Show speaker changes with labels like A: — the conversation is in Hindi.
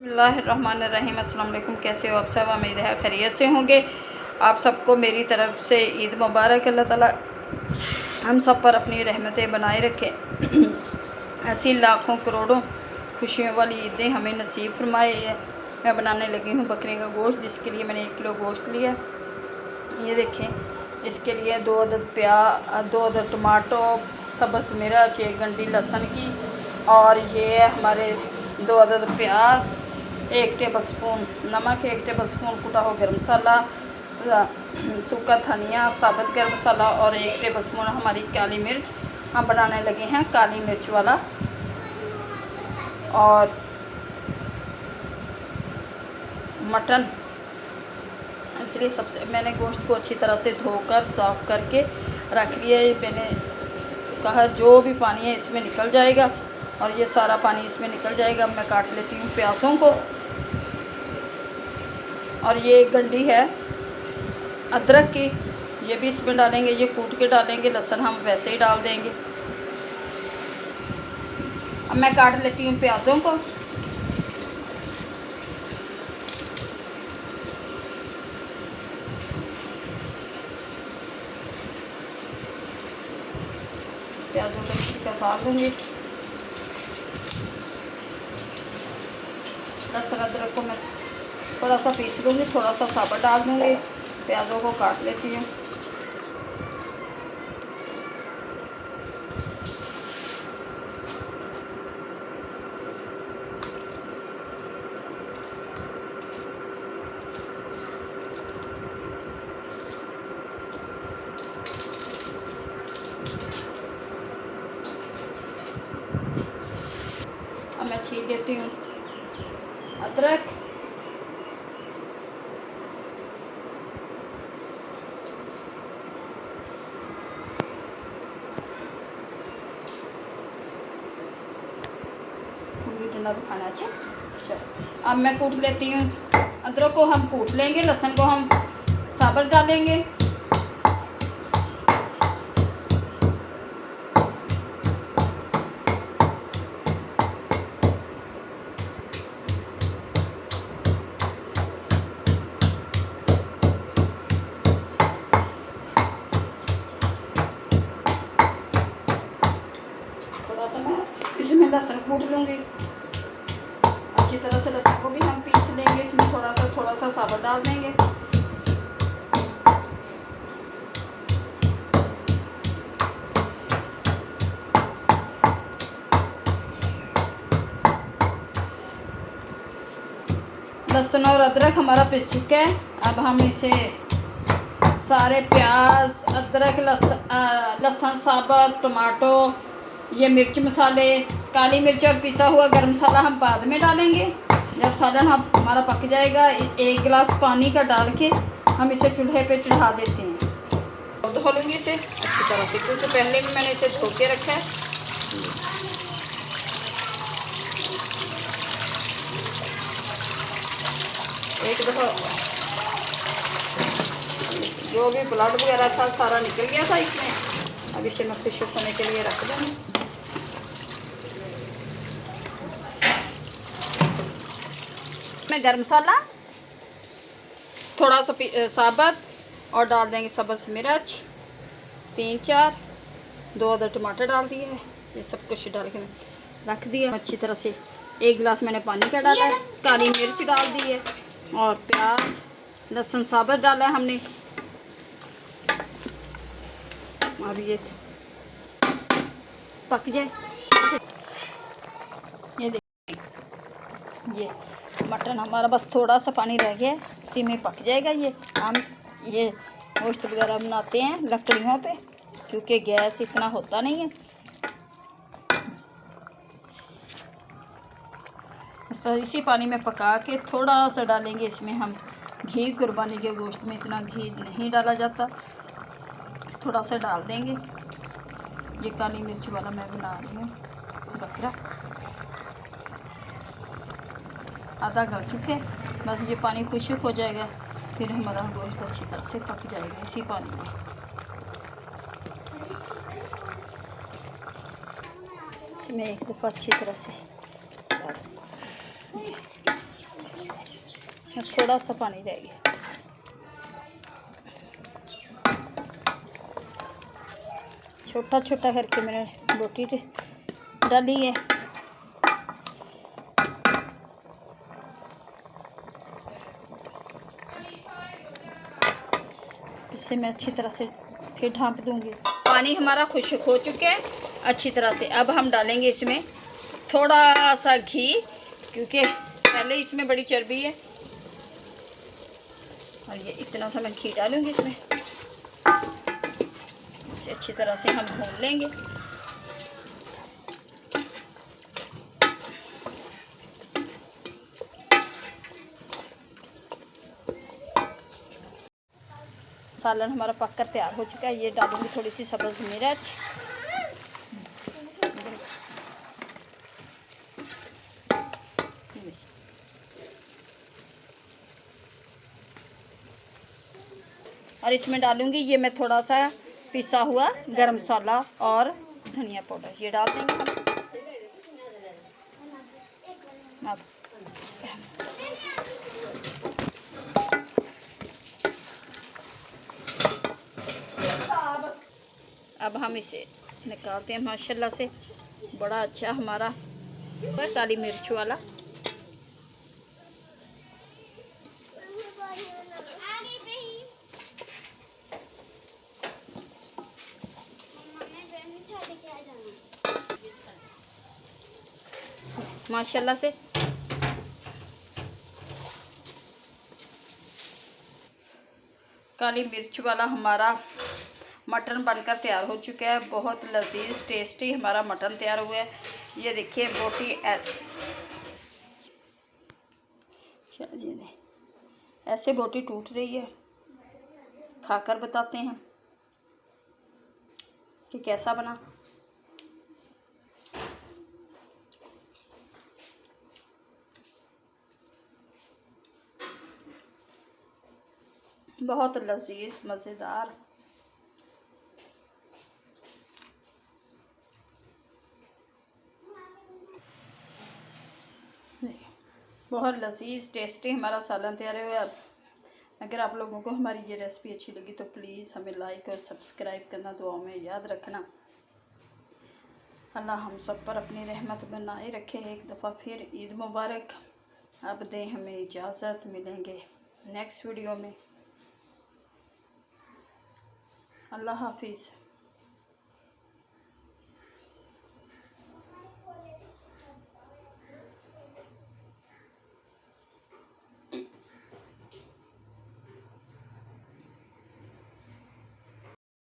A: बिस्मिल्लाहिर्रहमानिर्रहीम। अस्सलाम वालेकुम। कैसे हो आप सब? उम्मीद है खैरियत से होंगे। आप सबको मेरी तरफ से ईद मुबारक। अल्लाह ताला हम सब पर अपनी रहमतें बनाए रखें। ऐसी लाखों करोड़ों खुशियों वाली ईदें हमें नसीब फरमाए। मैं बनाने लगी हूँ बकरे का गोश्त, जिसके लिए मैंने 1 किलो गोश्त लिया। ये देखें, इसके लिए 2 अदद प्याज, 2 अदद टमाटो, सब्ज़ मिर्च, 1 गंडी लहसुन की, और ये हमारे 2 अदद प्याज, 1 टेबल स्पून नमक, 1 टेबल स्पून कुटा हुआ गर्म मसाला, सूखा धनिया, साबुत गर्म मसाला और 1 टेबल स्पून हमारी काली मिर्च। हम बनाने लगे हैं काली मिर्च वाला। और मटन, इसलिए सबसे मैंने गोश्त को अच्छी तरह से धोकर साफ़ करके रख लिया है। मैंने कहा जो भी पानी है इसमें निकल जाएगा, और ये सारा पानी इसमें निकल जाएगा। अब मैं काट लेती हूँ प्याज़ों को। और ये 1 गंढी है अदरक की, ये भी इसमें डालेंगे। ये कूट के डालेंगे, लहसुन हम वैसे ही डाल देंगे। अब मैं काट लेती हूँ प्याज़ों को। प्याज़ों को इसी का काट लूँगी। लहसुन अदरक को मैं थोड़ा सा पीस लूँगी, थोड़ा सा साबुत डाल दूँगी। प्याज़ों को काट लेती हूँ। अब मैं छील लेती हूँ अदरक। इतना भी खाना अच्छा। चलो, अब मैं कूट लेती हूँ। अदरक को हम कूट लेंगे, लहसुन को हम साबुत डालेंगे। थोड़ा सा मैं इसमें लहसुन कूट लूँगी। अच्छी तरह से लहसुन को भी हम पीस लेंगे। इसमें थोड़ा सा साबुत डाल देंगे। लहसुन और अदरक हमारा पिस चुका है। अब हम इसे सारे प्याज, अदरक, लहसुन साबुत, टमाटो, ये मिर्च मसाले, काली मिर्च और पिसा हुआ गरम मसाला हम बाद में डालेंगे। जब सालन हमारा पक जाएगा, 1 गिलास पानी का डाल के हम इसे चूल्हे पे चढ़ा देते हैं। धो लूँगी इसे अच्छी तरह से, क्योंकि पहले भी मैंने इसे धो के रखा है। एक दफ़ा जो भी ब्लड वगैरह था सारा निकल गया था इसमें। अब इसे मैं खुश्क होने के लिए रख दूँगी। मैं गरम मसाला, थोड़ा सा साबुत, और डाल देंगे सब्ज़ मिर्च 3-4, 2 अदद टमाटर डाल दिए है। ये सब कुछ डाल के रख दिया अच्छी तरह से। 1 गिलास मैंने पानी का डाला है। काली मिर्च डाल दी है, और प्याज, लहसुन साबुत डाला है हमने। अब ये पक जाए। ये देखिए, ये मटन हमारा बस थोड़ा सा पानी रह गया है, इसी में पक जाएगा। ये हम ये गोश्त वगैरह बनाते हैं लकड़ियों पे, क्योंकि गैस इतना होता नहीं है। तो इसी पानी में पका के थोड़ा सा डालेंगे इसमें हम घी। कुर्बानी के गोश्त में इतना घी नहीं डाला जाता, थोड़ा सा डाल देंगे। ये काली मिर्च वाला मैं बना रही हूँ बकरा। आधा गल चुके, बस ये पानी खुश्क हो जाएगा, फिर हमारा गोश्त अच्छी तरह से पक जाएगा इसी पानी में। इसमें एक दफ़ा अच्छी तरह से बस थोड़ा सा पानी रह गया। छोटा छोटा करके मैंने बोटी डाली है। इसे मैं अच्छी तरह से फिर ढाँप दूंगी। पानी हमारा खुश्क हो चुका है अच्छी तरह से। अब हम डालेंगे इसमें थोड़ा सा घी, क्योंकि पहले इसमें बड़ी चर्बी है। और ये इतना सा मैं घी डालूंगी इसमें। इसे अच्छी तरह से हम भून लेंगे। सालन हमारा पककर तैयार हो चुका है। ये डालूंगी थोड़ी सी सब्ज़ मिर्च। और इसमें डालूंगी ये मैं थोड़ा सा पिसा हुआ गरम मसाला और धनिया पाउडर, ये डाल देंगे हम। अब हम इसे निकालते हैं। माशाल्लाह से बड़ा अच्छा हमारा काली मिर्च वाला। माशाल्लाह से काली मिर्च वाला हमारा मटन बनकर तैयार हो चुका है। बहुत लजीज टेस्टी हमारा मटन तैयार हुआ है। ये देखिए बोटी ऐसे बोटी टूट रही है। खाकर बताते हैं कि कैसा बना। बहुत लजीज मज़ेदार। बहुत लजीज टेस्टी हमारा सालन तैयार हुआ। अगर आप लोगों को हमारी ये रेसिपी अच्छी लगी तो प्लीज़ हमें लाइक और सब्सक्राइब करना दुआओं में याद रखना। अल्लाह हम सब पर अपनी रहमत बनाए रखे। एक दफ़ा फिर ईद मुबारक। अब दें हमें इजाज़त, मिलेंगे नेक्स्ट वीडियो में। अल्लाह हाफिज़।